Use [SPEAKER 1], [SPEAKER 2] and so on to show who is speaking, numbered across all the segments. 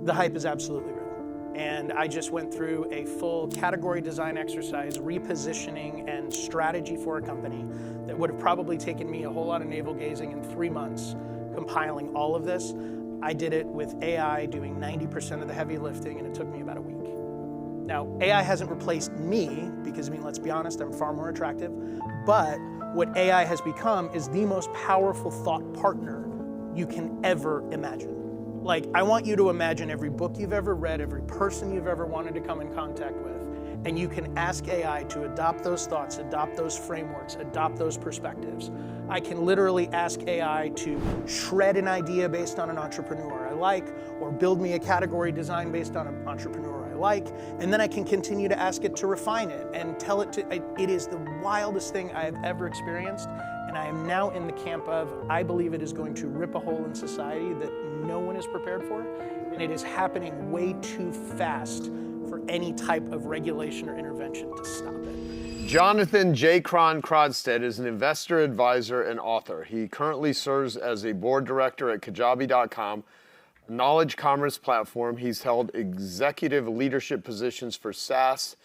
[SPEAKER 1] The hype is absolutely real. And I just went through a full category design exercise, repositioning and strategy for a company that would have probably taken me a whole lot of navel gazing in 3 months, compiling all of this. I did it with AI doing 90% of the heavy lifting, and it took me about a week. Now, AI hasn't replaced me, because, I mean, let's be honest, I'm far more attractive, but what AI has become is the most powerful thought partner you can ever imagine. Like, I want you to imagine every book you've ever read, every person you've ever wanted to come in contact with, and you can ask AI to adopt those thoughts, adopt those frameworks, adopt those perspectives. I can literally ask AI to shred an idea based on an entrepreneur I like, or build me a category design based on an entrepreneur I like, and then I can continue to ask it to refine it and tell it to, it is the wildest thing I have ever experienced, and I am now in the camp of, I believe it is going to rip a hole in society that no one is prepared for, and it is happening way too fast for any type of regulation or intervention to stop it.
[SPEAKER 2] Jonathan J. Cronstedt is an investor, advisor, and author. He currently serves as a board director at Kajabi.com, a knowledge commerce platform. He's held executive leadership positions for SaaS,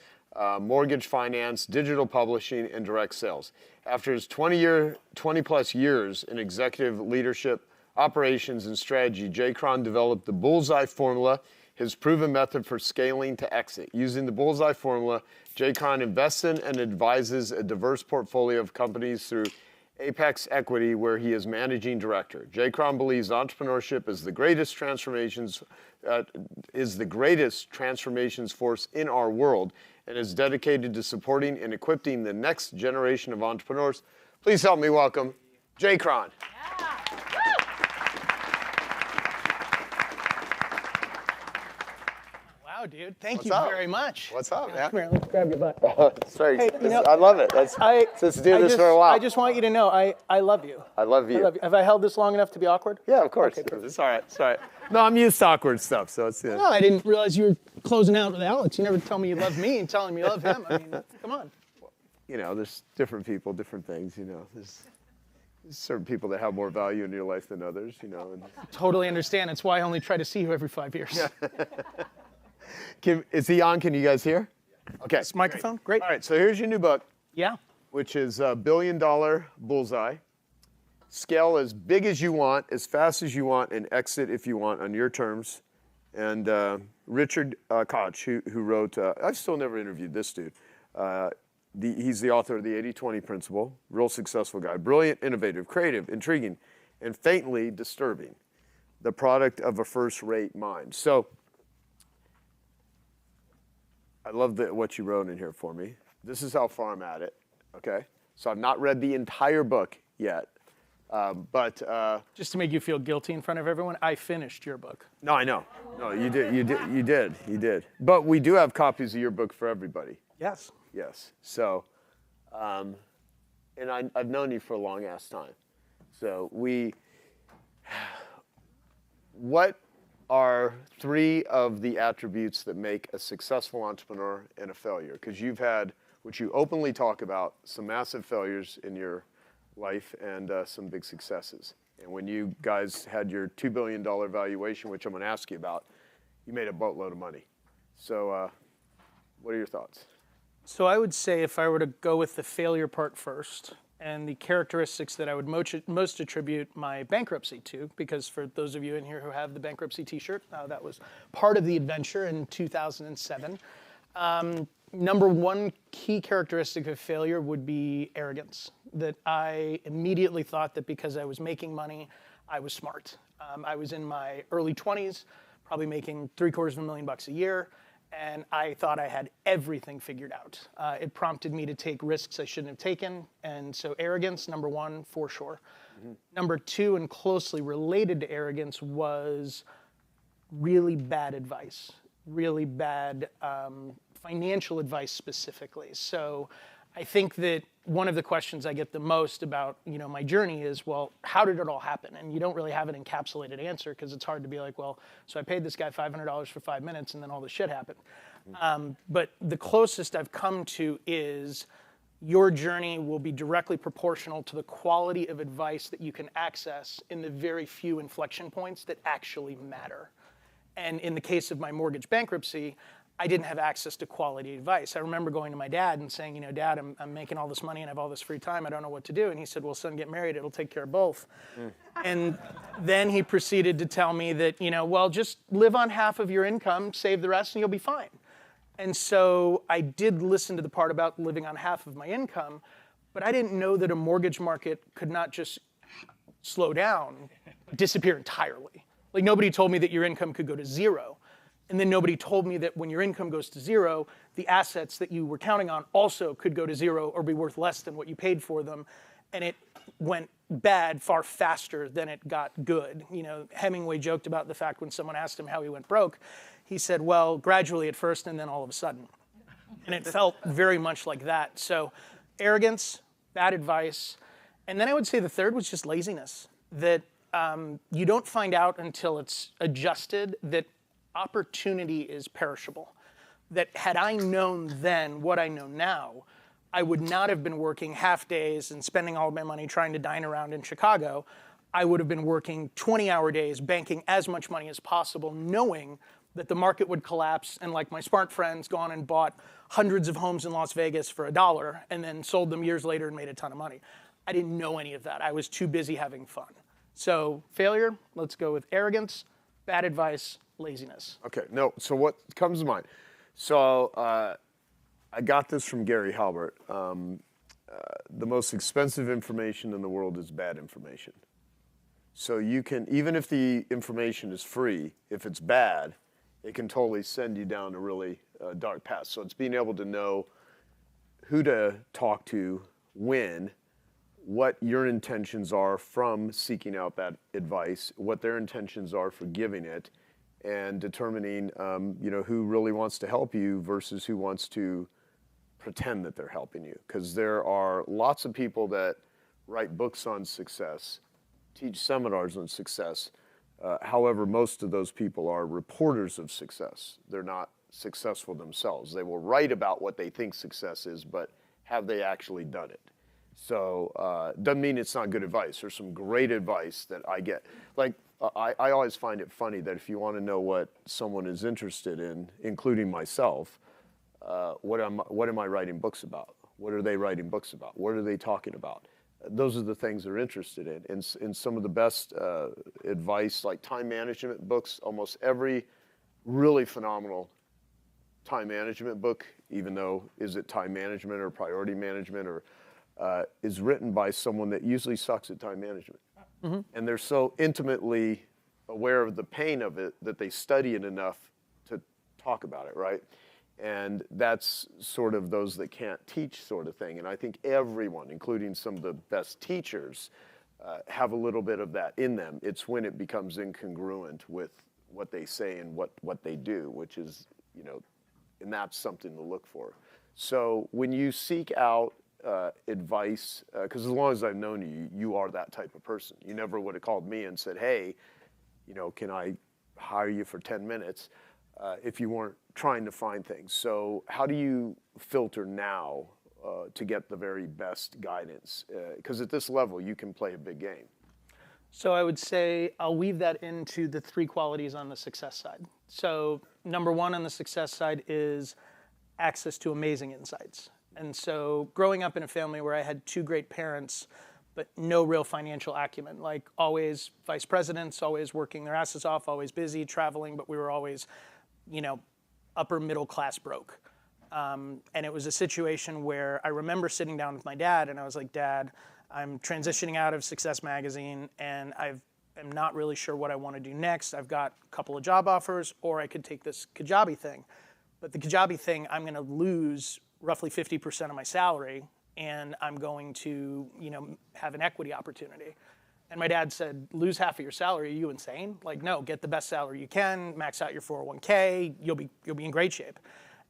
[SPEAKER 2] mortgage finance, digital publishing, and direct sales. After his 20-plus years in executive leadership, operations, and strategy, J. Cron developed the Bullseye Formula, his proven method for scaling to exit. Using the Bullseye Formula, J. Cron invests in and advises a diverse portfolio of companies through Apex Equity, where he is managing director. J. Cron believes entrepreneurship is the greatest transformations force in our world, and is dedicated to supporting and equipping the next generation of entrepreneurs. Please help me welcome J. Cron.
[SPEAKER 1] Wow, dude. Thank you very much.
[SPEAKER 2] What's up, man?
[SPEAKER 1] Come here, let's grab your butt.
[SPEAKER 2] Sorry,
[SPEAKER 1] Hey,
[SPEAKER 2] I love it. Let's do this for a while.
[SPEAKER 1] I just want you to know I love you.
[SPEAKER 2] I love you.
[SPEAKER 1] Have I held this long enough to be awkward?
[SPEAKER 2] Yeah, of course.
[SPEAKER 1] Okay, perfect.
[SPEAKER 2] It's all right. It's all right. No, I'm used to awkward stuff, so it's.
[SPEAKER 1] No, I didn't realize you were closing out with Alex. You never tell me you love me and telling me you love him. I mean, come on.
[SPEAKER 2] You know, there's different people, different things. You know, there's certain people that have more value in your life than others. You know. And
[SPEAKER 1] Totally understand. It's why I only try to see you every 5 years.
[SPEAKER 2] Is he on? Can you guys hear? Okay.
[SPEAKER 1] This microphone? Great.
[SPEAKER 2] All right, so here's your new book.
[SPEAKER 1] Yeah.
[SPEAKER 2] Which is Billion-Dollar Bullseye. Scale as big as you want, as fast as you want, and exit if you want on your terms. And Richard Koch, who wrote, I've still never interviewed this dude. He's the author of the 80-20 Principle, real successful guy. Brilliant, innovative, creative, intriguing, and faintly disturbing. The product of a first-rate mind. So, I love what you wrote in here for me. This is how far I'm at it, okay? So I've not read the entire book yet, but...
[SPEAKER 1] Just to make you feel guilty in front of everyone, I finished your book.
[SPEAKER 2] No, I know. No, you did. But we do have copies of your book for everybody.
[SPEAKER 1] Yes.
[SPEAKER 2] Yes. So, and I've known you for a long-ass time. So what are 3 of the attributes that make a successful entrepreneur and a failure? Because you've had, which you openly talk about, some massive failures in your life and some big successes. And when you guys had your $2 billion valuation, which I'm going to ask you about, you made a boatload of money. So what are your thoughts?
[SPEAKER 1] So I would say if I were to go with the failure part first, and the characteristics that I would most attribute my bankruptcy to, because for those of you in here who have the bankruptcy t-shirt, that was part of the adventure in 2007. Number one key characteristic of failure would be arrogance. That I immediately thought that because I was making money, I was smart. I was in my early 20s, probably making $750,000 a year, and I thought I had everything figured out. It prompted me to take risks I shouldn't have taken, and so arrogance, number one, for sure. Mm-hmm. Number two, and closely related to arrogance, was really bad advice, really bad financial advice specifically. So I think that one of the questions I get the most about, my journey is, well, how did it all happen? And you don't really have an encapsulated answer because it's hard to be like, well, so I paid this guy $500 for 5 minutes and then all this shit happened. But the closest I've come to is your journey will be directly proportional to the quality of advice that you can access in the very few inflection points that actually matter. And in the case of my mortgage bankruptcy, I didn't have access to quality advice. I remember going to my dad and saying, Dad, I'm making all this money and I have all this free time. I don't know what to do. And he said, well, son, get married. It'll take care of both. And then he proceeded to tell me that, well, just live on half of your income, save the rest, and you'll be fine. And so I did listen to the part about living on half of my income, but I didn't know that a mortgage market could not just slow down, disappear entirely. Like, nobody told me that your income could go to zero. And then nobody told me that when your income goes to zero, the assets that you were counting on also could go to zero or be worth less than what you paid for them. And it went bad far faster than it got good. Hemingway joked about the fact when someone asked him how he went broke, he said, well, gradually at first and then all of a sudden. And it felt very much like that. So arrogance, bad advice. And then I would say the third was just laziness. That you don't find out until it's adjusted that opportunity is perishable. That had I known then what I know now, I would not have been working half days and spending all of my money trying to dine around in Chicago. I would have been working 20-hour days, banking as much money as possible, knowing that the market would collapse and, like my smart friends, gone and bought hundreds of homes in Las Vegas for $1 and then sold them years later and made a ton of money. I didn't know any of that. I was too busy having fun. So failure, let's go with arrogance, bad advice, laziness.
[SPEAKER 2] Okay, no, so what comes to mind? So I got this from Gary Halbert. The most expensive information in the world is bad information. So you can, even if the information is free, if it's bad, it can totally send you down a really dark path. So it's being able to know who to talk to, when, what your intentions are from seeking out that advice, what their intentions are for giving it, and determining, who really wants to help you versus who wants to pretend that they're helping you. Because there are lots of people that write books on success, teach seminars on success. However, most of those people are reporters of success. They're not successful themselves. They will write about what they think success is, but have they actually done it? So doesn't mean it's not good advice. There's some great advice that I get. Like, I always find it funny that if you want to know what someone is interested in, including myself, what am I writing books about? What are they writing books about? What are they talking about? Those are the things they're interested in. And some of the best advice, like time management books, almost every really phenomenal time management book, even though is it time management or priority management, or is written by someone that usually sucks at time management. Mm-hmm. And they're so intimately aware of the pain of it that they study it enough to talk about it, right? And that's sort of those that can't teach sort of thing. And I think everyone, including some of the best teachers, have a little bit of that in them. It's when it becomes incongruent with what they say and what they do, which is, and that's something to look for. So when you seek out advice, because as long as I've known you, you are that type of person. You never would have called me and said, hey, can I hire you for 10 minutes if you weren't trying to find things. So how do you filter now to get the very best guidance? Because at this level, you can play a big game.
[SPEAKER 1] So I would say I'll weave that into the three qualities on the success side. So number one on the success side is access to amazing insights. And so growing up in a family where I had two great parents, but no real financial acumen, like always vice presidents, always working their asses off, always busy, traveling, but we were always, upper middle class broke. And it was a situation where I remember sitting down with my dad and I was like, Dad, I'm transitioning out of Success Magazine and I'm not really sure what I want to do next. I've got a couple of job offers, or I could take this Kajabi thing. But the Kajabi thing, I'm going to lose roughly 50% of my salary, and I'm going to, have an equity opportunity. And my dad said, lose half of your salary, are you insane? Like, no, get the best salary you can, max out your 401k, you'll be in great shape.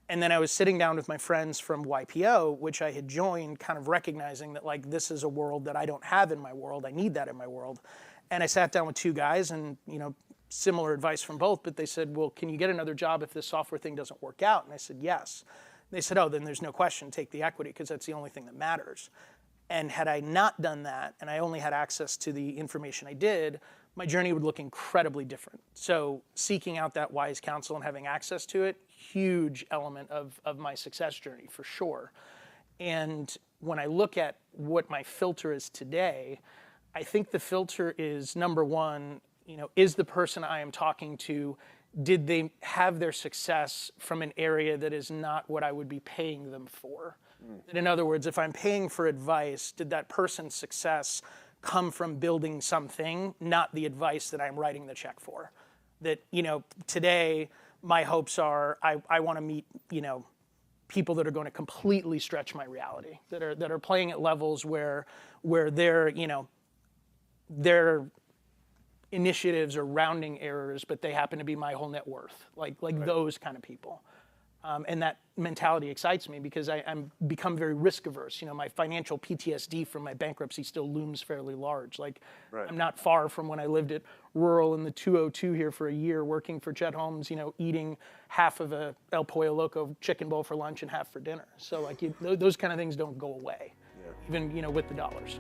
[SPEAKER 1] And then I was sitting down with my friends from YPO, which I had joined, kind of recognizing that, like, this is a world that I don't have in my world, I need that in my world. And I sat down with two guys and, similar advice from both, but they said, well, can you get another job if this software thing doesn't work out? And I said, yes. They said, oh, then there's no question, take the equity, because that's the only thing that matters. And had I not done that, and I only had access to the information I did, my journey would look incredibly different. So seeking out that wise counsel and having access to it, huge element of my success journey for sure. And when I look at what my filter is today, I think the filter is, number one, is the person I am talking to, did they have their success from an area that is not what I would be paying them for? In other words, if I'm paying for advice, did that person's success come from building something, not the advice that I'm writing the check for? That, today my hopes are I want to meet, people that are going to completely stretch my reality, that are playing at levels where their initiatives are rounding errors, but they happen to be my whole net worth, like right. Those kind of people. And that mentality excites me because I'm become very risk averse. My financial PTSD from my bankruptcy still looms fairly large. Right. I'm not far from when I lived at rural in the 202 here for a year, working for Chet Holmes, eating half of a El Pollo Loco chicken bowl for lunch and half for dinner. So those kind of things don't go away, even with the dollars.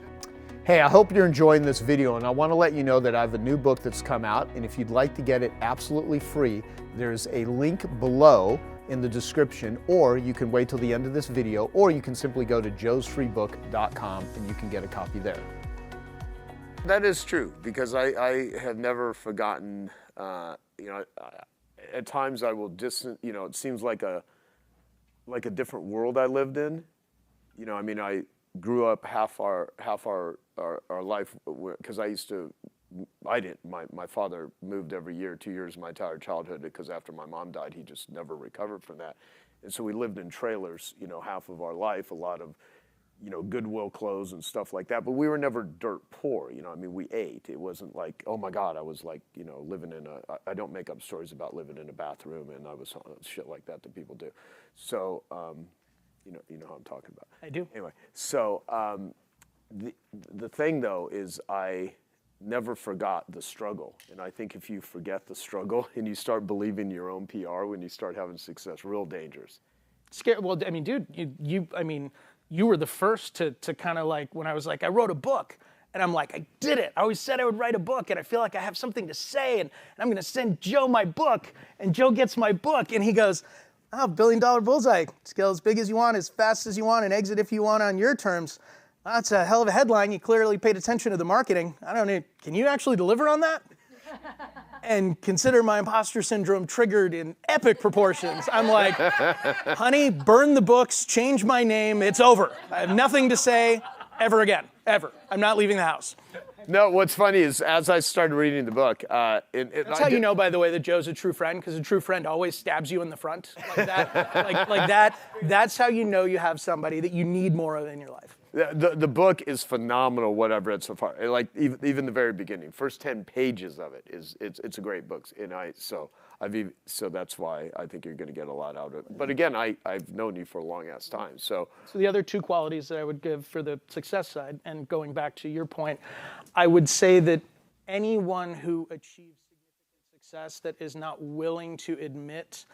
[SPEAKER 3] Hey, I hope you're enjoying this video, and I want to let you know that I have a new book that's come out, and if you'd like to get it absolutely free, there's a link below in the description, or you can wait till the end of this video, or you can simply go to joesfreebook.com and you can get a copy there.
[SPEAKER 2] That is true, because I have never forgotten, at times I will it seems like a different world I lived in. I grew up half our life, because my father moved every year, 2 years of my entire childhood, because after my mom died, he just never recovered from that. And so we lived in trailers, half of our life, a lot of, Goodwill clothes and stuff like that. But we were never dirt poor, we ate. It wasn't like, oh my God, I was like, living in I don't make up stories about living in a bathroom, and I was shit like that people do. So, you know how I'm talking about.
[SPEAKER 1] I do.
[SPEAKER 2] Anyway, so the thing though is I never forgot the struggle. And I think if you forget the struggle and you start believing your own PR when you start having success, real dangerous.
[SPEAKER 1] Scary. Well, dude, you were the first to kind of like, when I was like, I wrote a book. And I'm like, I did it. I always said I would write a book, and I feel like I have something to say, and I'm going to send Joe my book. And Joe gets my book, and he goes, oh, Billion-Dollar Bullseye. Scale as big as you want, as fast as you want, and exit if you want on your terms. That's a hell of a headline. You clearly paid attention to the marketing. I don't know. Can you actually deliver on that? And consider my imposter syndrome triggered in epic proportions. I'm like, honey, burn the books, change my name. It's over. I have nothing to say ever again, ever. I'm not leaving the house.
[SPEAKER 2] No, what's funny is as I started reading the book,
[SPEAKER 1] that's how you know, by the way, that Joe's a true friend, because a true friend always stabs you in the front like that. like that. That's how you know you have somebody that you need more of in your life.
[SPEAKER 2] The book is phenomenal. What I've read so far, like even the very beginning, first 10 pages of it it's a great book, and so that's why I think you're going to get a lot out of it. But again, I've known you for a long ass time. So
[SPEAKER 1] the other two qualities that I would give for the success side, and going back to your point, I would say that anyone who achieves significant success that is not willing to admit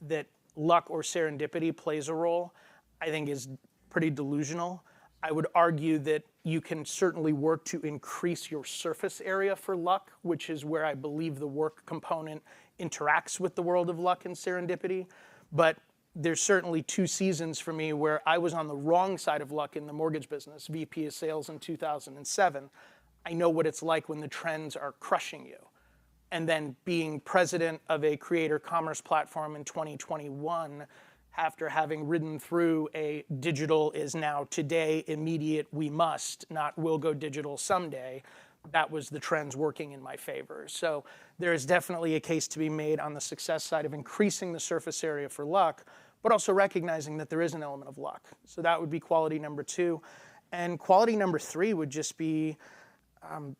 [SPEAKER 1] that luck or serendipity plays a role, I think is pretty delusional. I would argue that you can certainly work to increase your surface area for luck, which is where I believe the work component interacts with the world of luck and serendipity. But there's certainly 2 seasons for me where I was on the wrong side of luck in the mortgage business, VP of sales in 2007. I know what it's like when the trends are crushing you. And then being president of a creator commerce platform in 2021, after having ridden through a digital is now today, immediate, we must, not will go digital someday, that was the trends working in my favor. So there is definitely a case to be made on the success side of increasing the surface area for luck, but also recognizing that there is an element of luck. So that would be quality number 2. And quality number 3 would just be,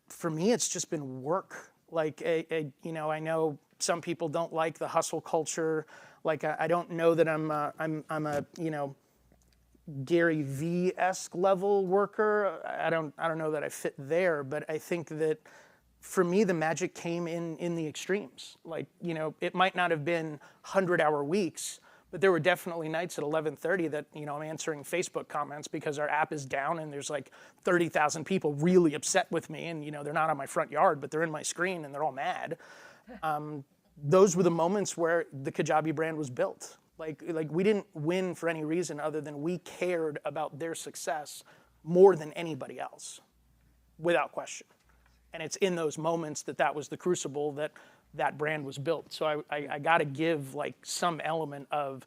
[SPEAKER 1] for me, it's just been work. Like, I know some people don't like the hustle culture. Like, I don't know that I'm a Gary V-esque level worker. I don't know that I fit there, but I think that for me, the magic came in the extremes. Like, it might not have been 100-hour weeks, But there were definitely nights at 11:30 that, I'm answering Facebook comments because our app is down and there's like 30,000 people really upset with me, and they're not on my front yard, but they're in my screen and they're all mad. Those were the moments where the Kajabi brand was built. Like we didn't win for any reason other than we cared about their success more than anybody else, without question. And it's in those moments that was the crucible that brand was built. So I got to give like some element of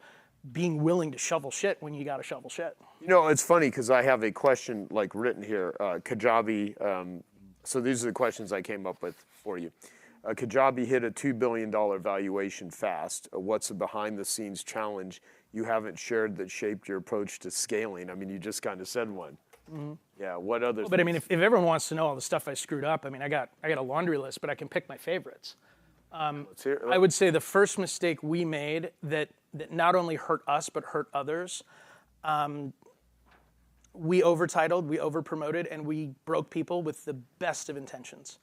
[SPEAKER 1] being willing to shovel shit when you got to shovel shit.
[SPEAKER 2] It's funny because I have a question like written here. Kajabi, so these are the questions I came up with for you. Kajabi hit a $2 billion valuation fast. What's a behind-the-scenes challenge you haven't shared that shaped your approach to scaling? I mean, you just kind of said one. Mm-hmm. Yeah, what others?
[SPEAKER 1] But I mean, if everyone wants to know all the stuff I screwed up, I mean, I got a laundry list, but I can pick my favorites. I would say the first mistake we made that not only hurt us but hurt others, we overtitled, we overpromoted, and we broke people with the best of intentions.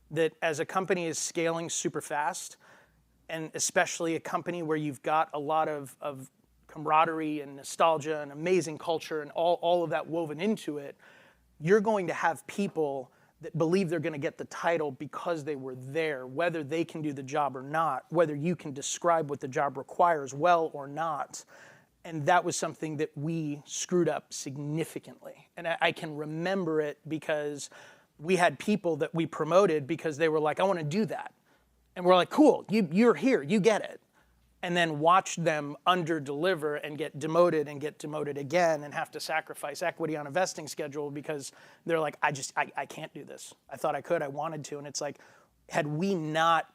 [SPEAKER 1] That as a company is scaling super fast, and especially a company where you've got a lot of camaraderie and nostalgia and amazing culture and all of that woven into it, you're going to have people that believe they're going to get the title because they were there, whether they can do the job or not, whether you can describe what the job requires well or not. And that was something that we screwed up significantly. And I can remember it because we had people that we promoted because they were like, I want to do that. And we're like, cool, you're here, you get it. And then watch them under-deliver and get demoted again and have to sacrifice equity on a vesting schedule because they're like, I can't do this. I thought I could, I wanted to. And it's like, had we not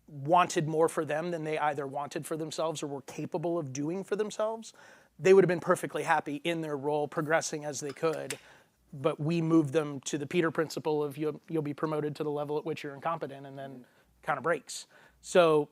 [SPEAKER 1] wanted more for them than they either wanted for themselves or were capable of doing for themselves, they would have been perfectly happy in their role, progressing as they could. But we moved them to the Peter principle of you'll be promoted to the level at which you're incompetent, and then kind of breaks. So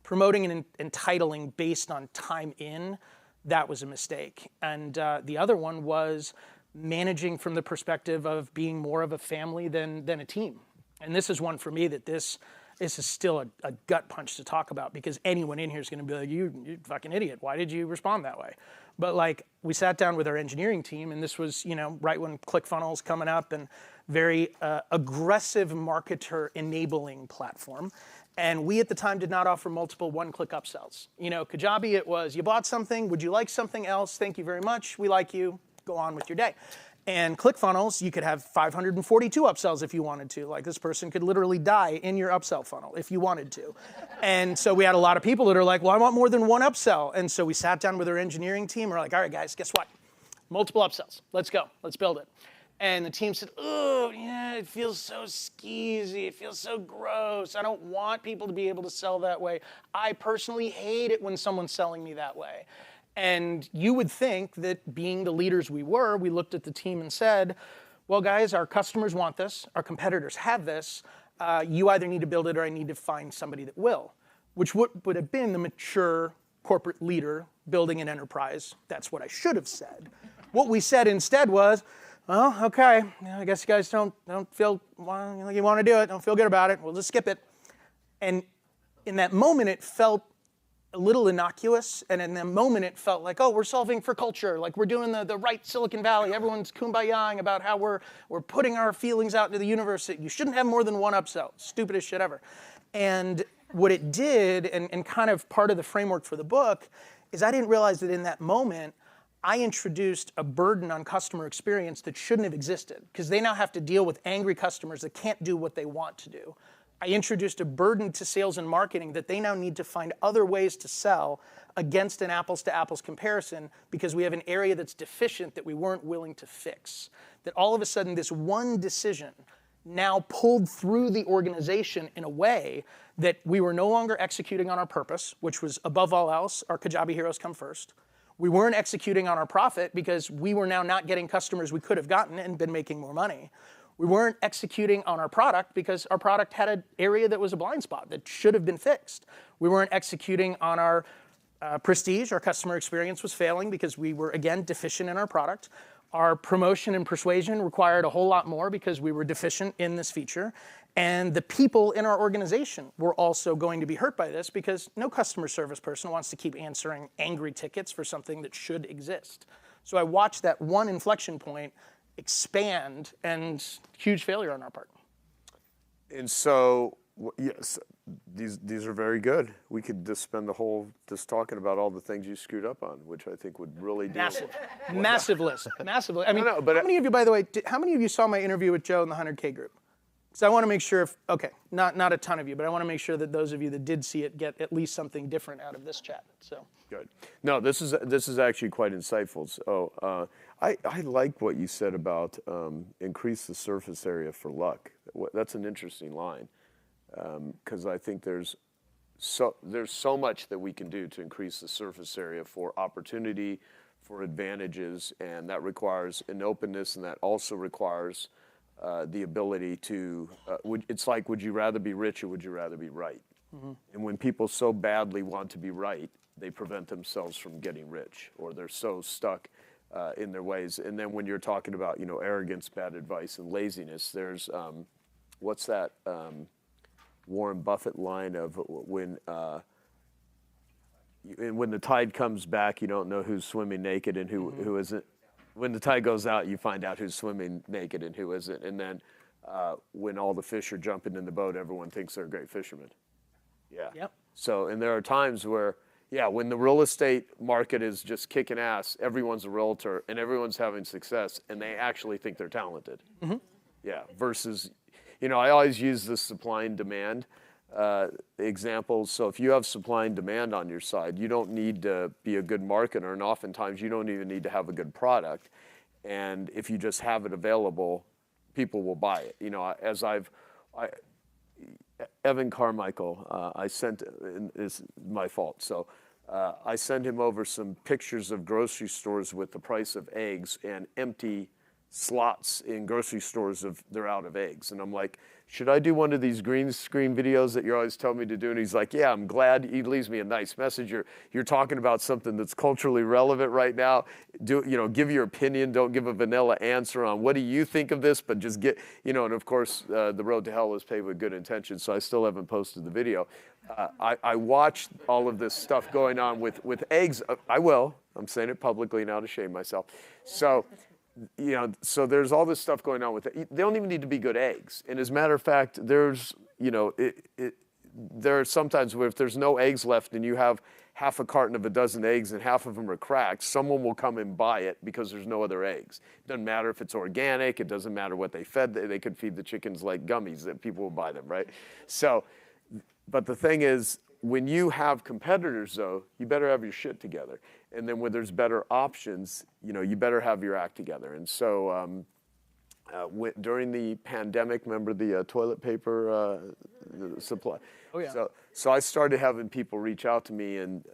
[SPEAKER 1] promoting and entitling based on time in, that was a mistake. And the other one was managing from the perspective of being more of a family than a team. And this is one for me that this is still a gut punch to talk about, because anyone in here is going to be like, you fucking idiot. Why did you respond that way? But like, we sat down with our engineering team, and this was, right when ClickFunnels coming up, and very aggressive marketer enabling platform. And we at the time did not offer multiple one-click upsells. Kajabi, it was, you bought something, would you like something else? Thank you very much, we like you, go on with your day. And ClickFunnels, you could have 542 upsells if you wanted to. Like, this person could literally die in your upsell funnel if you wanted to. And so we had a lot of people that are like, well, I want more than one upsell. And so we sat down with our engineering team. We're like, all right, guys, guess what? Multiple upsells. Let's go. Let's build it. And the team said, oh, yeah, it feels so skeezy. It feels so gross. I don't want people to be able to sell that way. I personally hate it when someone's selling me that way. And you would think that being the leaders we were, we looked at the team and said, well, guys, our customers want this. Our competitors have this. You either need to build it or I need to find somebody that will, which would have been the mature corporate leader building an enterprise. That's what I should have said. What we said instead was, well, okay, I guess you guys don't feel like you want to do it, don't feel good about it, we'll just skip it. And in that moment, it felt a little innocuous, and in that moment, it felt like, oh, we're solving for culture, like we're doing the right Silicon Valley, everyone's kumbayaing about how we're putting our feelings out into the universe. You shouldn't have more than one upsell, stupidest shit ever. And what it did, and kind of part of the framework for the book, is I didn't realize that in that moment, I introduced a burden on customer experience that shouldn't have existed, because they now have to deal with angry customers that can't do what they want to do. I introduced a burden to sales and marketing that they now need to find other ways to sell against an apples-to-apples comparison, because we have an area that's deficient that we weren't willing to fix. That all of a sudden, this one decision now pulled through the organization in a way that we were no longer executing on our purpose, which was, above all else, our Kajabi heroes come first. We weren't executing on our profit because we were now not getting customers we could have gotten and been making more money. We weren't executing on our product because our product had an area that was a blind spot that should have been fixed. We weren't executing on our prestige. Our customer experience was failing because we were, again, deficient in our product. Our promotion and persuasion required a whole lot more because we were deficient in this feature. And the people in our organization were also going to be hurt by this because no customer service person wants to keep answering angry tickets for something that should exist. So I watched that one inflection point expand, and huge failure on our part.
[SPEAKER 2] And so, yes, these are very good. We could just spend the whole just talking about all the things you screwed up on, which I think would really do.
[SPEAKER 1] Massive list, massively. I mean,
[SPEAKER 2] No, but
[SPEAKER 1] how many of you, by the way, how many of you saw my interview with Joe in the 100K group? So I want to make sure, not a ton of you, but I want to make sure that those of you that did see it get at least something different out of this chat. So
[SPEAKER 2] good. No, this is actually quite insightful. So I like what you said about increase the surface area for luck. That's an interesting line because I think there's so much that we can do to increase the surface area for opportunity, for advantages, and that requires an openness, and that also requires the ability to, it's like, would you rather be rich or would you rather be right? Mm-hmm. And when people so badly want to be right, they prevent themselves from getting rich, or they're so stuck in their ways. And then when you're talking about, arrogance, bad advice, and laziness, there's, what's that Warren Buffett line of when the tide comes back, you don't know who's swimming naked and who isn't. When the tide goes out, you find out who's swimming naked and who isn't. And then when all the fish are jumping in the boat, everyone thinks they're a great fisherman. Yeah.
[SPEAKER 1] Yep.
[SPEAKER 2] So, and there are times where, when the real estate market is just kicking ass, everyone's a realtor and everyone's having success and they actually think they're talented. Mm-hmm. Yeah. Versus, I always use the supply and demand examples. So if you have supply and demand on your side, you don't need to be a good marketer, and oftentimes you don't even need to have a good product. And if you just have it available, people will buy it. Evan Carmichael, it's my fault. So I send him over some pictures of grocery stores with the price of eggs and empty slots in grocery stores they're out of eggs. And I'm like, should I do one of these green screen videos that you're always telling me to do? And he's like, yeah, I'm glad. He leaves me a nice message. You're talking about something that's culturally relevant right now. Give your opinion. Don't give a vanilla answer on what do you think of this, but just get, and of course, the road to hell is paved with good intentions. So I still haven't posted the video. I watched all of this stuff going on with eggs. I will. I'm saying it publicly now to shame myself. So, so there's all this stuff going on with it. They don't even need to be good eggs. And as a matter of fact, there's, there are sometimes where if there's no eggs left and you have half a carton of a dozen eggs and half of them are cracked, someone will come and buy it because there's no other eggs. It doesn't matter if it's organic. It doesn't matter what they fed. They could feed the chickens like gummies that people will buy them, right? So, but the thing is, when you have competitors, though, you better have your shit together. And then when there's better options, you better have your act together. And so during the pandemic, remember the toilet paper supply?
[SPEAKER 1] Oh, yeah.
[SPEAKER 2] So I started having people reach out to me, and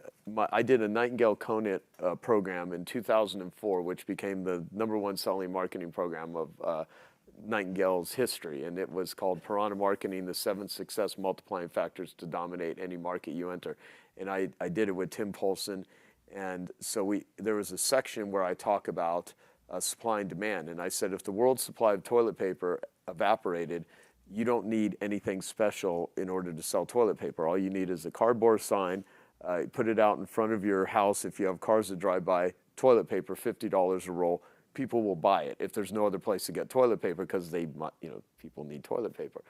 [SPEAKER 2] I did a Nightingale Conant program in 2004, which became the #1 selling marketing program of Nightingale's history, and it was called Piranha Marketing: The 7 Success Multiplying Factors to Dominate Any Market You Enter. And I did it with Tim Polson, and so there was a section where I talk about supply and demand, and I said if the world's supply of toilet paper evaporated, you don't need anything special in order to sell toilet paper. All you need is a cardboard sign, put it out in front of your house if you have cars that drive by, toilet paper, $50 a roll. People will buy it if there's no other place to get toilet paper because people need toilet paper.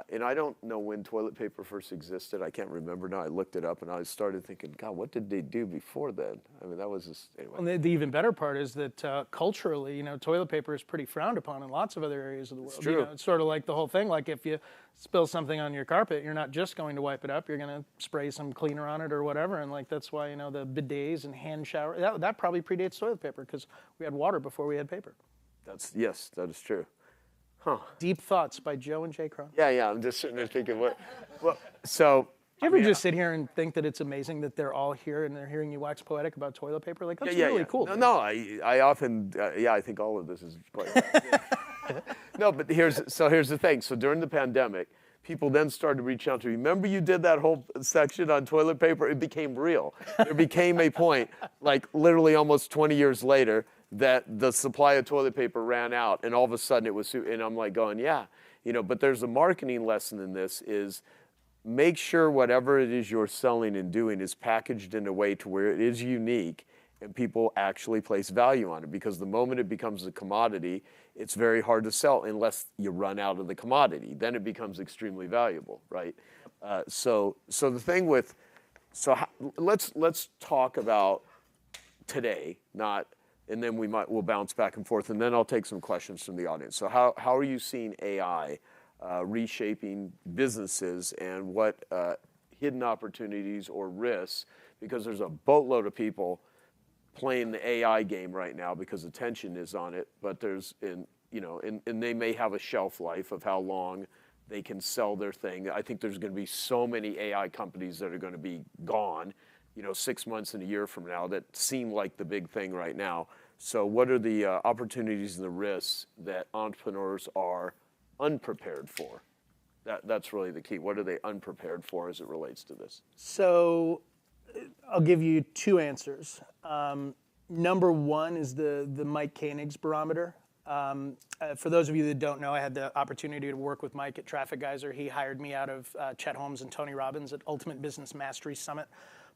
[SPEAKER 2] And I don't know when toilet paper first existed. I can't remember now. I looked it up and I started thinking, God, what did they do before then? I mean, that was just, anyway.
[SPEAKER 1] Well, the even better part is that culturally, toilet paper is pretty frowned upon in lots of other areas of the world.
[SPEAKER 2] It's true.
[SPEAKER 1] It's sort of like the whole thing, like if you spill something on your carpet, you're not just going to wipe it up, you're going to spray some cleaner on it or whatever. And that's why, the bidets and hand shower, that probably predates toilet paper because we had water before we had paper.
[SPEAKER 2] Yes, that is true. Huh.
[SPEAKER 1] Deep Thoughts by Joe and Jay Cron.
[SPEAKER 2] Yeah, I'm just sitting there thinking, so...
[SPEAKER 1] Do you ever just sit here and think that it's amazing that they're all here and they're hearing you wax poetic about toilet paper? That's really cool.
[SPEAKER 2] No, I often, I think all of this is quite... No, but here's the thing. So during the pandemic, people then started to reach out to me. Remember you did that whole section on toilet paper? It became real. There became a point, like literally almost 20 years later, that the supply of toilet paper ran out, and all of a sudden it was, and I'm like going, yeah, but there's a marketing lesson in this is make sure whatever it is you're selling and doing is packaged in a way to where it is unique and people actually place value on it, because the moment it becomes a commodity, it's very hard to sell unless you run out of the commodity. Then it becomes extremely valuable, right? So the thing with, let's talk about today, and then we'll bounce back and forth, and then I'll take some questions from the audience. So how are you seeing AI reshaping businesses, and what hidden opportunities or risks? Because there's a boatload of people playing the AI game right now because attention is on it, but and they may have a shelf life of how long they can sell their thing. I think there's going to be so many AI companies that are going to be gone, 6 months and a year from now, that seem like the big thing right now. So what are the opportunities and the risks that entrepreneurs are unprepared for? That's really the key. What are they unprepared for as it relates to this?
[SPEAKER 1] So I'll give you two answers. Number one is the Mike Kanig's Barometer. For those of you that don't know, I had the opportunity to work with Mike at Traffic Geyser. He hired me out of Chet Holmes and Tony Robbins at Ultimate Business Mastery Summit,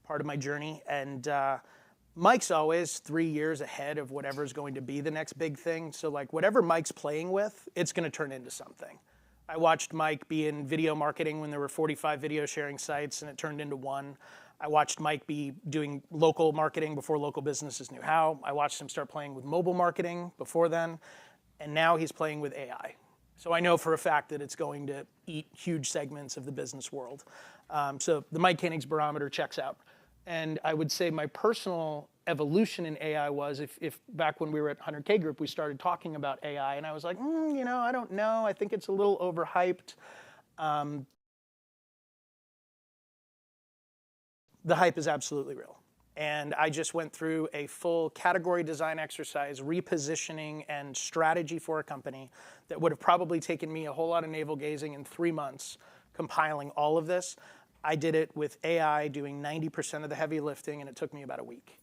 [SPEAKER 1] part of my journey. And Mike's always 3 years ahead of whatever's going to be the next big thing. So like whatever Mike's playing with, it's going to turn into something. I watched Mike be in video marketing when there were 45 video sharing sites and it turned into one. I watched Mike be doing local marketing before local businesses knew how. I watched him start playing with mobile marketing before then, and now he's playing with AI. So I know for a fact that it's going to eat huge segments of the business world. So the Mike Kanig's Barometer checks out. And I would say my personal evolution in AI was if back when we were at 100K Group, we started talking about AI, and I was like, I don't know. I think it's a little overhyped. The hype is absolutely real. And I just went through a full category design exercise, repositioning and strategy for a company that would have probably taken me a whole lot of navel gazing in 3 months, compiling all of this. I did it with AI doing 90% of the heavy lifting, and it took me about a week.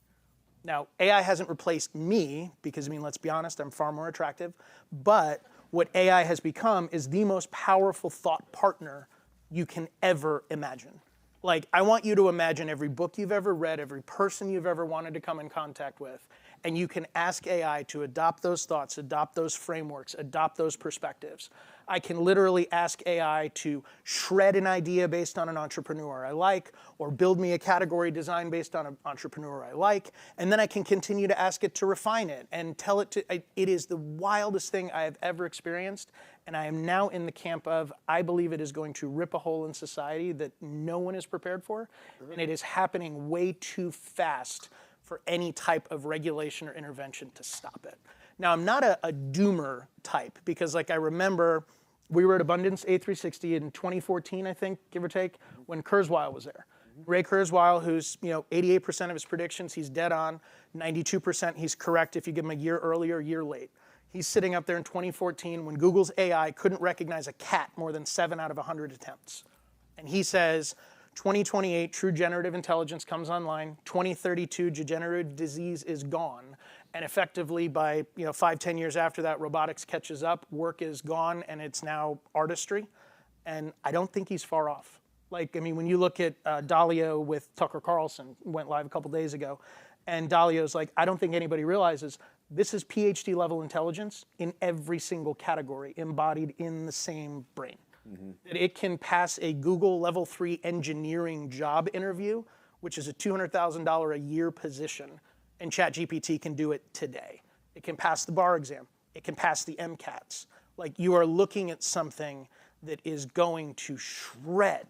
[SPEAKER 1] Now, AI hasn't replaced me because, let's be honest, I'm far more attractive. But what AI has become is the most powerful thought partner you can ever imagine. Like, I want you to imagine every book you've ever read, every person you've ever wanted to come in contact with, and you can ask AI to adopt those thoughts, adopt those frameworks, adopt those perspectives. I can literally ask AI to shred an idea based on an entrepreneur I like, or build me a category design based on an entrepreneur I like, and then I can continue to ask it to refine it and tell it to, it is the wildest thing I have ever experienced, and I am now in the camp of, I believe it is going to rip a hole in society that no one is prepared for, and it is happening way too fast for any type of regulation or intervention to stop it. Now, I'm not a doomer type, because like I remember we were at Abundance A360 in 2014, I think, give or take, when Kurzweil was there. Ray Kurzweil, who's 88% of his predictions, he's dead on. 92% he's correct if you give him a year early or a year late. He's sitting up there in 2014 when Google's AI couldn't recognize a cat more than 7 out of 100 attempts. And he says, 2028, true generative intelligence comes online. 2032, degenerative disease is gone. And effectively by 5-10 years after that, robotics catches up, work is gone, and it's now artistry. And I don't think he's far off. Like, when you look at Dalio with Tucker Carlson, went live a couple days ago, and Dalio's like, I don't think anybody realizes this is PhD level intelligence in every single category embodied in the same brain. That it can pass a Google level 3 engineering job interview, which is a $200,000 a year position, and ChatGPT can do it today. It can pass the bar exam. It can pass the MCATs. Like, you are looking at something that is going to shred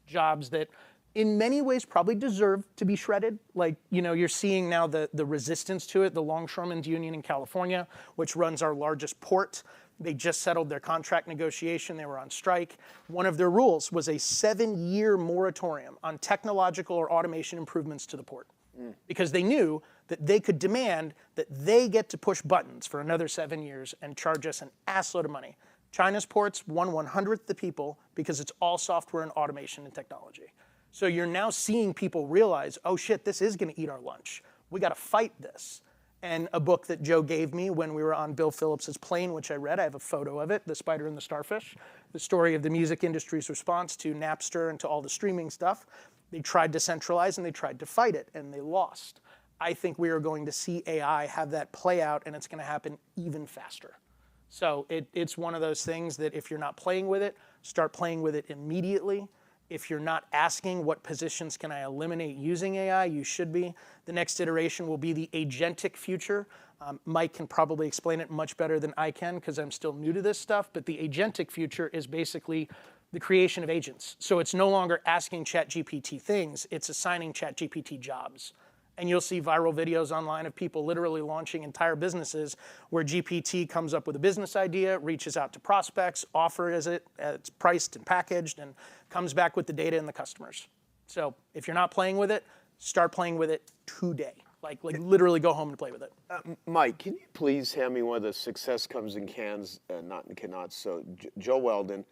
[SPEAKER 1] jobs that in many ways probably deserve to be shredded. Like, you're seeing now the resistance to it. The Longshoremen's Union in California, which runs our largest port, they just settled their contract negotiation. They were on strike. One of their rules was a 7-year moratorium on technological or automation improvements to the port. Because they knew that they could demand that they get to push buttons for another 7 years and charge us an assload of money. China's ports, 1/100th the people, because it's all software and automation and technology. So you're now seeing people realize, oh shit, this is going to eat our lunch. We got to fight this. and a book that Joe gave me when we were on Bill Phillips's plane, which I read. I have a photo of it, The Spider and the Starfish, the story of the music industry's response to Napster and to all the streaming stuff. They tried to centralize and they tried to fight it, and they lost. I think we are going to see AI have that play out, and it's going to happen even faster. So it's one of those things that if you're not playing with it, start playing with it immediately. If you're not asking what positions can I eliminate using AI, you should be. The next iteration will be the agentic future. Mike can probably explain it much better than I can because I'm still new to this stuff, but the agentic future is basically the creation of agents. So it's no longer asking ChatGPT things, it's assigning ChatGPT jobs. And you'll see viral videos online of people literally launching entire businesses where GPT comes up with a business idea, reaches out to prospects, offers it, it's priced and packaged, and comes back with the data and the customers. So if you're not playing with it, start playing with it today. Like literally go home and play with it.
[SPEAKER 2] Mike, can you please hand me one of the success comes in cans, not in cannots? So Joe Weldon,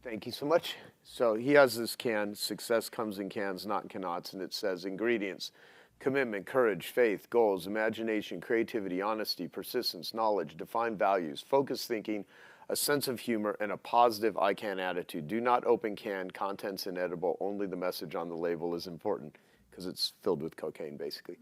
[SPEAKER 2] thank you so much. So he has this can, success comes in cans, not in cannots, and it says ingredients: commitment, courage, faith, goals, imagination, creativity, honesty, persistence, knowledge, defined values, focused thinking, a sense of humor, and a positive I can attitude. Do not open can, contents inedible, only the message on the label is important, because it's filled with cocaine, basically.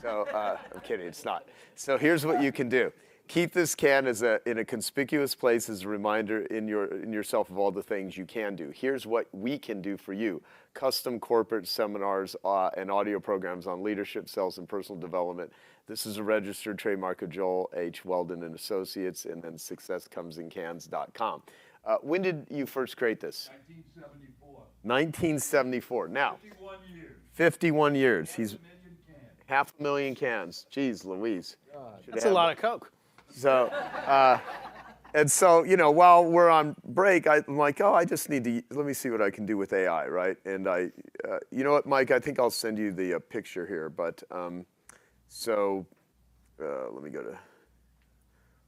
[SPEAKER 2] So I'm kidding, it's not. So here's what you can do. Keep this can in a conspicuous place as a reminder in yourself of all the things you can do. Here's what we can do for you: custom corporate seminars and audio programs on leadership, sales, and personal development. This is a registered trademark of Joel H. Weldon and Associates, and then successcomesincans.com. When did you first create this?
[SPEAKER 4] 1974.
[SPEAKER 2] 1974. Now,
[SPEAKER 4] 51 years.
[SPEAKER 2] 51 yees. He's
[SPEAKER 4] 500,000 cans.
[SPEAKER 2] 500,000 cans. Jeez Louise.
[SPEAKER 1] That's a lot of Coke.
[SPEAKER 2] So, and so, while we're on break, I'm like, oh, I just need to, let me see what I can do with AI, right? And you know what, Mike, I think I'll send you the picture here, but, let me go to,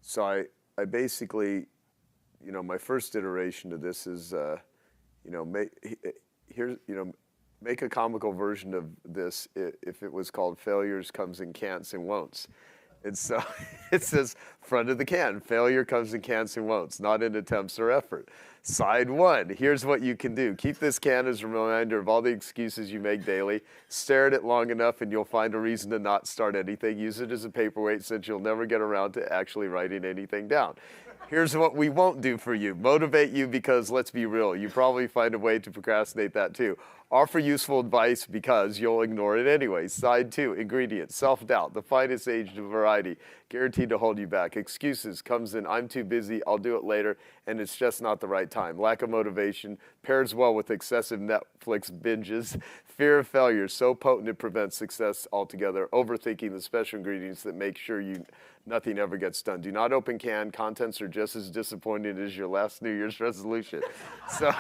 [SPEAKER 2] so I basically, my first iteration of this is, make a comical version of this if it was called Failures Comes in Can'ts and Won'ts. And so it says, front of the can, failure comes in can'ts and won'ts, not in attempts or effort. Side 1, here's what you can do. Keep this can as a reminder of all the excuses you make daily. Stare at it long enough and you'll find a reason to not start anything. Use it as a paperweight since you'll never get around to actually writing anything down. Here's what we won't do for you. Motivate you because, let's be real, you probably find a way to procrastinate that too. Offer useful advice because you'll ignore it anyway. Side 2, ingredients: self-doubt, the finest aged variety, guaranteed to hold you back. Excuses comes in, I'm too busy, I'll do it later, and it's just not the right time. Lack of motivation pairs well with excessive Netflix binges. Fear of failure, so potent it prevents success altogether. Overthinking the special ingredients that make sure nothing ever gets done. Do not open can. Contents are just as disappointing as your last New Year's resolution. So,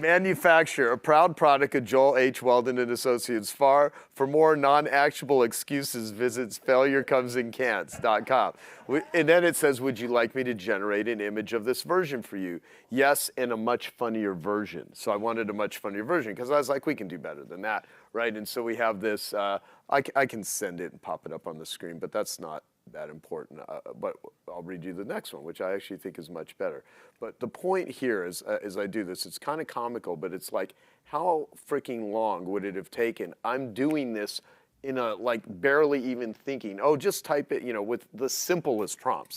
[SPEAKER 2] manufacture, a proud product of Joel H. Weldon and Associates. For more non-actionable excuses, visit failurecomesincan'ts.com. And then it says, would you like me to generate an image of this version for you? Yes, and a much funnier version. So I wanted a much funnier version because I was like, we can do better than that, right? And so we have this, I can send it and pop it up on the screen, but that's not that important. But I'll read you the next one, which I actually think is much better. But the point here is, as I do this, it's kind of comical, but it's like, how freaking long would it have taken? I'm doing this in a, barely even thinking, oh, just type it, with the simplest prompts.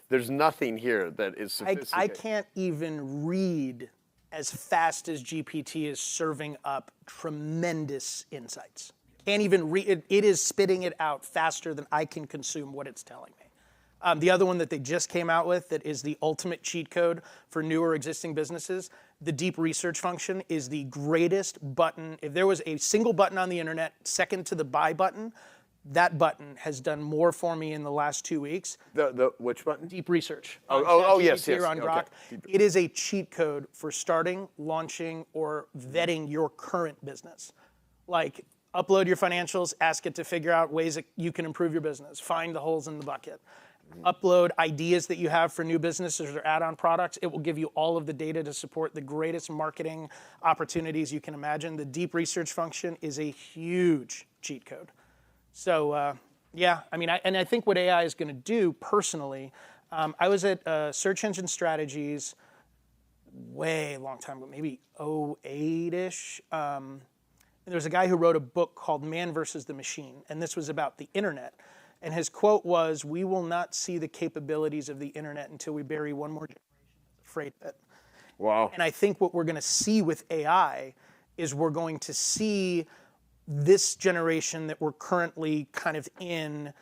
[SPEAKER 2] There's nothing here that is sophisticated.
[SPEAKER 1] I can't even read as fast as GPT is serving up tremendous insights. Can't even read it is spitting it out faster than I can consume what it's telling me. The other one that they just came out with that is the ultimate cheat code for new or existing businesses, the deep research function is the greatest button. If there was a single button on the internet, second to the buy button, that button has done more for me in the last 2 weeks.
[SPEAKER 2] The which button?
[SPEAKER 1] Deep research.
[SPEAKER 2] Yes.
[SPEAKER 1] On Grok.
[SPEAKER 2] Okay.
[SPEAKER 1] It is a cheat code for starting, launching, or vetting your current business. Like, upload your financials, ask it to figure out ways that you can improve your business, find the holes in the bucket. Upload ideas that you have for new businesses or add-on products. It will give you all of the data to support the greatest marketing opportunities you can imagine. The deep research function is a huge cheat code. So yeah, I mean, I think what AI is going to do personally, I was at Search Engine Strategies way long time ago, maybe 08-ish. There was a guy who wrote a book called Man versus the Machine, and this was about the internet. And his quote was, "We will not see the capabilities of the internet until we bury one more generation that's afraid of it."
[SPEAKER 2] Wow.
[SPEAKER 1] And I think what we're going to see with AI is we're going to see this generation that we're currently kind of in,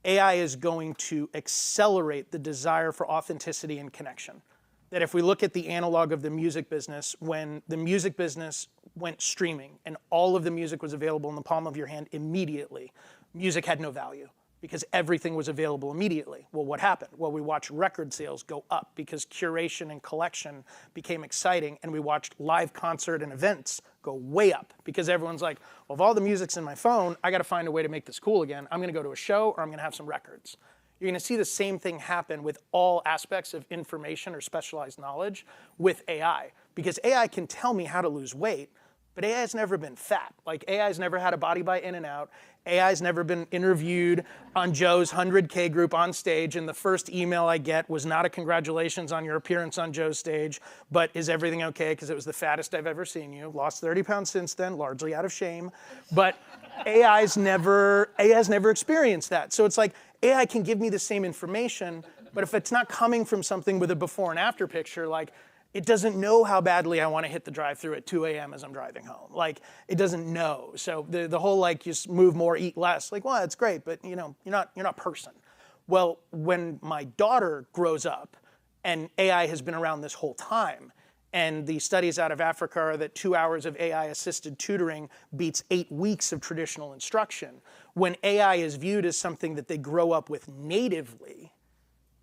[SPEAKER 1] AI is going to accelerate the desire for authenticity and connection. That if we look at the analog of the music business, when the music business went streaming and all of the music was available in the palm of your hand immediately, music had no value because everything was available immediately. Well, what happened? Well, we watched record sales go up because curation and collection became exciting, and we watched live concert and events go way up because everyone's like, well, if all the music's in my phone, I got to find a way to make this cool again. I'm going to go to a show or I'm going to have some records. You're going to see the same thing happen with all aspects of information or specialized knowledge with AI, because AI can tell me how to lose weight, but AI has never been fat. Like, AI has never had a body by In-N-Out. AI has never been interviewed on Joe's 100K group on stage, and the first email I get was not a congratulations on your appearance on Joe's stage, but is everything okay, because it was the fattest I've ever seen you. Lost 30 pounds since then, largely out of shame. But AI has never experienced that. So it's like, AI can give me the same information, but if it's not coming from something with a before and after picture, like, it doesn't know how badly I want to hit the drive-thru at 2 a.m. as I'm driving home. Like, it doesn't know. So the whole, like, just move more, eat less, like, well, that's great, but you know, you're not person. Well, when my daughter grows up, and AI has been around this whole time, and the studies out of Africa are that 2 hours of AI-assisted tutoring beats 8 weeks of traditional instruction. When AI is viewed as something that they grow up with natively,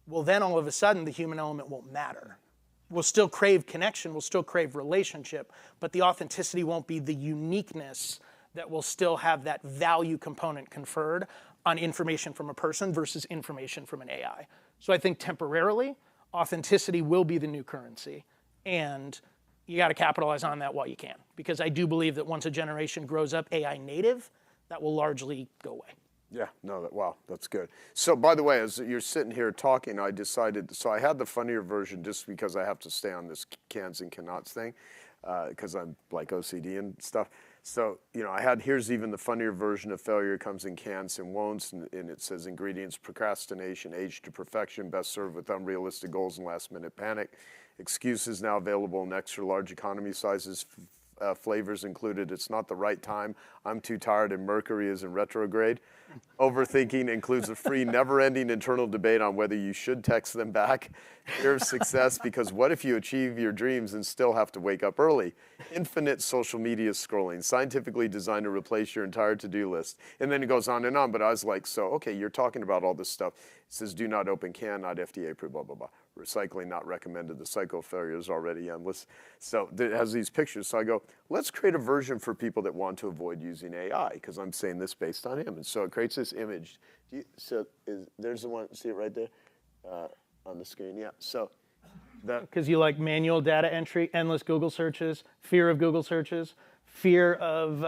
[SPEAKER 1] well, then all of a sudden the human element won't matter. We'll still crave connection, we'll still crave relationship, but the authenticity won't be the uniqueness that will still have that value component conferred on information from a person versus information from an AI. So I think temporarily, authenticity will be the new currency, and you got to capitalize on that while you can, because I do believe that once a generation grows up AI native, that will largely go away.
[SPEAKER 2] Yeah, no, wow, that's good. So, by the way, as you're sitting here talking, I decided, so I had the funnier version just because I have to stay on this cans and cannots thing, because I'm like OCD and stuff. So, you know, I had, here's even the funnier version of failure comes in cans and won'ts, and it says ingredients: procrastination, age to perfection, best served with unrealistic goals and last minute panic. Excuses now available in extra large economy sizes. Flavors included: it's not the right time, I'm too tired, and Mercury is in retrograde. Overthinking includes a free, never-ending internal debate on whether you should text them back. Fear of success, because what if you achieve your dreams and still have to wake up early? Infinite social media scrolling, scientifically designed to replace your entire to-do list. And then it goes on and on, but I was like, so, okay, you're talking about all this stuff. It says, do not open can, not FDA approved, blah, blah, blah. Recycling not recommended. The cycle of failure is already endless. So it has these pictures. So I go, let's create a version for people that want to avoid using AI, because I'm saying this based on him. And so it creates this image. There's the one, see it right there on the screen? Yeah. So that.
[SPEAKER 1] Because you like manual data entry, endless Google searches, fear of Google searches, fear of,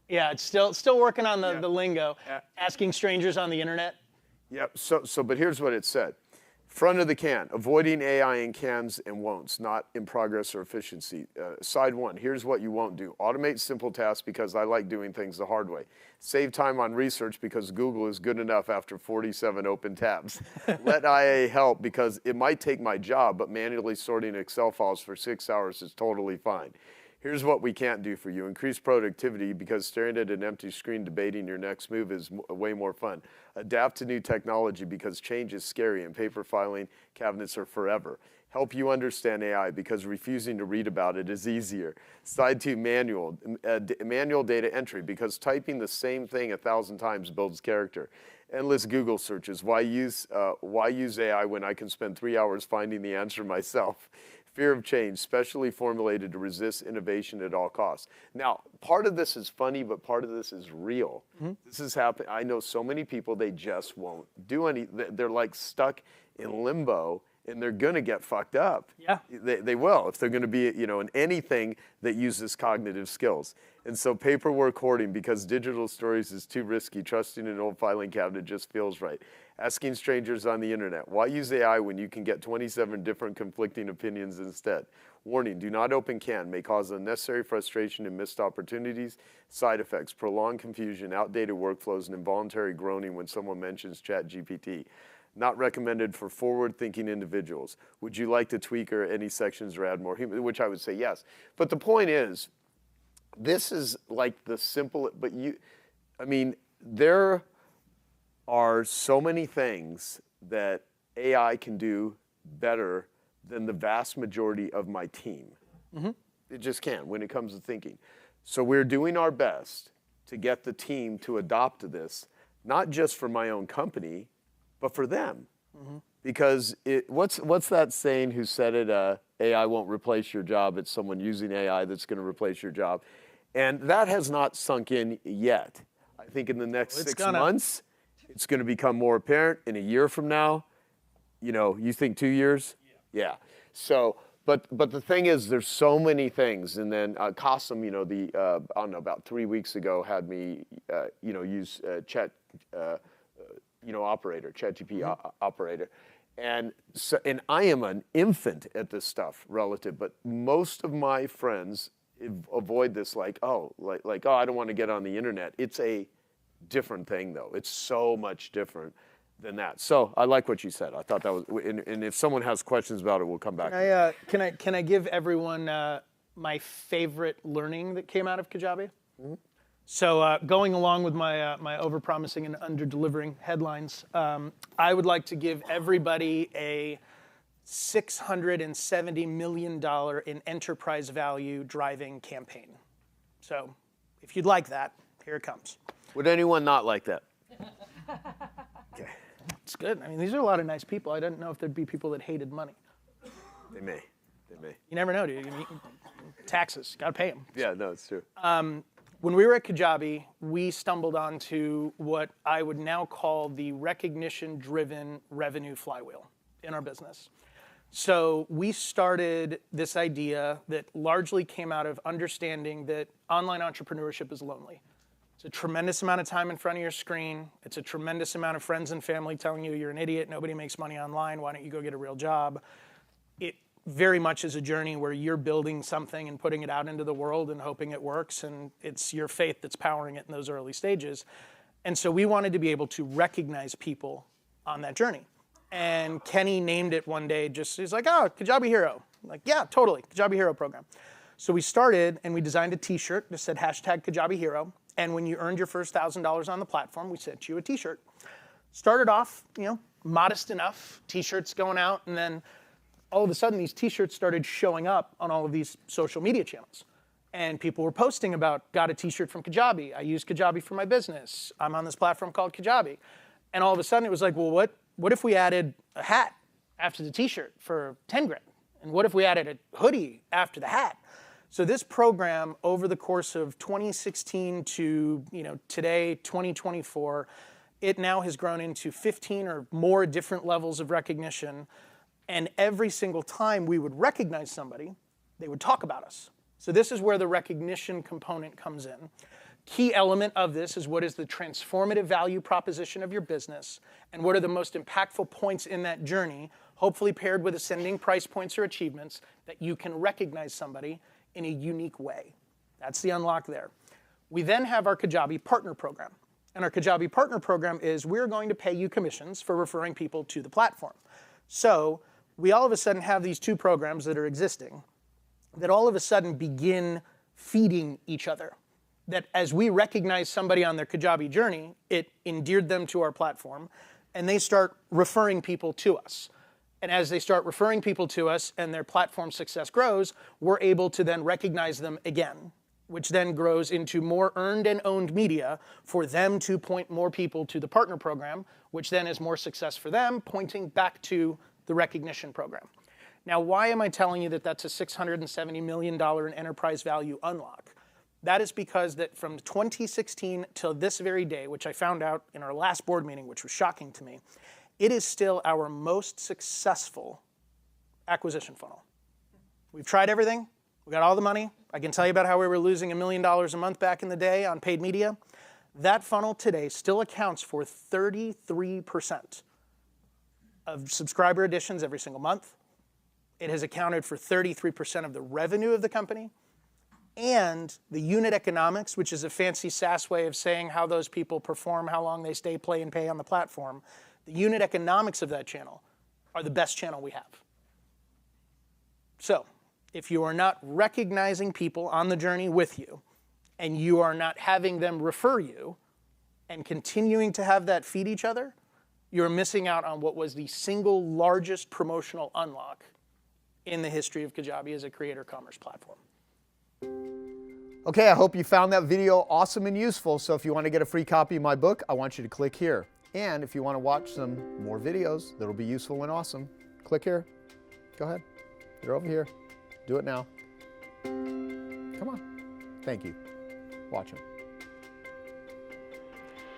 [SPEAKER 1] yeah, it's still working on the lingo. Asking strangers on the internet.
[SPEAKER 2] Yep. So, but here's what it said. Front of the can, avoiding AI in cans and won'ts, not in progress or efficiency. Side one, here's what you won't do. Automate simple tasks because I like doing things the hard way. Save time on research because Google is good enough after 47 open tabs. Let IA help because it might take my job, but manually sorting Excel files for 6 hours is totally fine. Here's what we can't do for you. Increase productivity because staring at an empty screen debating your next move is way more fun. Adapt to new technology because change is scary and paper filing cabinets are forever. Help you understand AI because refusing to read about it is easier. Side two, manual data entry because typing the same thing 1,000 times builds character. Endless Google searches. Why use AI when I can spend 3 hours finding the answer myself? Fear of change, specially formulated to resist innovation at all costs. Now, part of this is funny, but part of this is real. Mm-hmm. This is happening. I know so many people, they just won't do any. They're like stuck in limbo and they're going to get fucked up.
[SPEAKER 1] Yeah.
[SPEAKER 2] They will, if they're going to be, in anything that uses cognitive skills. And so paperwork hoarding, because digital stories is too risky, trusting an old filing cabinet just feels right. Asking strangers on the internet, why use AI when you can get 27 different conflicting opinions instead? Warning, do not open can, may cause unnecessary frustration and missed opportunities. Side effects, prolonged confusion, outdated workflows, and involuntary groaning when someone mentions ChatGPT. Not recommended for forward-thinking individuals. Would you like to tweak or any sections or add more human? Which I would say yes. But the point is, this is like the simple, but there are so many things that AI can do better than the vast majority of my team. Mm-hmm. It just can when it comes to thinking. So we're doing our best to get the team to adopt this, not just for my own company, but for them. Mm-hmm. Because what's that saying, who said it, AI won't replace your job, it's someone using AI that's gonna replace your job. And that has not sunk in yet. I think in the next 6 months, it's gonna become more apparent. In a year from now, you think 2 years? Yeah. So, but the thing is, there's so many things. And then Qasim, I don't know, about 3 weeks ago had me, use chat, operator, ChatGPT operator. And I am an infant at this stuff relative, but most of my friends avoid this like, oh, I don't want to get on the internet. It's a different thing though. It's so much different than that. So I like what you said. I thought that was, and if someone has questions about it, we'll come back.
[SPEAKER 1] Can I give everyone my favorite learning that came out of Kajabi? Mm-hmm. So going along with my my overpromising and under-delivering headlines, I would like to give everybody a $670 million in enterprise value driving campaign. So if you'd like that, here it comes.
[SPEAKER 2] Would anyone not like that?
[SPEAKER 1] Okay. It's good. I mean, these are a lot of nice people. I didn't know if there'd be people that hated money.
[SPEAKER 2] They may.
[SPEAKER 1] You never know, dude. Taxes, gotta pay them.
[SPEAKER 2] Yeah, no, it's true.
[SPEAKER 1] When we were at Kajabi, we stumbled onto what I would now call the recognition-driven revenue flywheel in our business. So we started this idea that largely came out of understanding that online entrepreneurship is lonely. It's a tremendous amount of time in front of your screen. It's a tremendous amount of friends and family telling you you're an idiot, nobody makes money online, why don't you go get a real job? It very much is a journey where you're building something and putting it out into the world and hoping it works, and it's your faith that's powering it in those early stages. And so we wanted to be able to recognize people on that journey. And Kenny named it one day, he's like, oh, Kajabi Hero. I'm like, yeah, totally, Kajabi Hero program. So we started and we designed a t-shirt that said hashtag Kajabi Hero. And when you earned your first $1,000 on the platform, we sent you a t-shirt. Started off, modest enough, t-shirts going out, and then all of a sudden these t-shirts started showing up on all of these social media channels. And people were posting about, got a t-shirt from Kajabi, I use Kajabi for my business, I'm on this platform called Kajabi. And all of a sudden it was like, well, what if we added a hat after the t-shirt for 10 grand? And what if we added a hoodie after the hat? So this program, over the course of 2016 to today, 2024, it now has grown into 15 or more different levels of recognition. And every single time we would recognize somebody, they would talk about us. So this is where the recognition component comes in. Key element of this is what is the transformative value proposition of your business, and what are the most impactful points in that journey, hopefully paired with ascending price points or achievements that you can recognize somebody in a unique way. That's the unlock there. We then have our Kajabi Partner Program. And our Kajabi Partner Program is we're going to pay you commissions for referring people to the platform. So we all of a sudden have these two programs that are existing that all of a sudden begin feeding each other. That as we recognize somebody on their Kajabi journey, it endeared them to our platform, and they start referring people to us. And as they start referring people to us and their platform success grows, we're able to then recognize them again, which then grows into more earned and owned media for them to point more people to the partner program, which then is more success for them, pointing back to the recognition program. Now, why am I telling you that that's a $670 million in enterprise value unlock? That is because that from 2016 till this very day, which I found out in our last board meeting, which was shocking to me, it is still our most successful acquisition funnel. We've tried everything. We got all the money. I can tell you about how we were losing $1 million a month back in the day on paid media. That funnel today still accounts for 33% of subscriber additions every single month. It has accounted for 33% of the revenue of the company. And the unit economics, which is a fancy SaaS way of saying how those people perform, how long they stay, play, and pay on the platform, the unit economics of that channel are the best channel we have. So, if you are not recognizing people on the journey with you, and you are not having them refer you, and continuing to have that feed each other, you're missing out on what was the single largest promotional unlock in the history of Kajabi as a creator commerce platform.
[SPEAKER 3] Okay, I hope you found that video awesome and useful. So if you want to get a free copy of my book, I want you to click here. And if you want to watch some more videos that'll be useful and awesome, click here. Go ahead. They're over here. Do it now. Come on. Thank you. Watch them.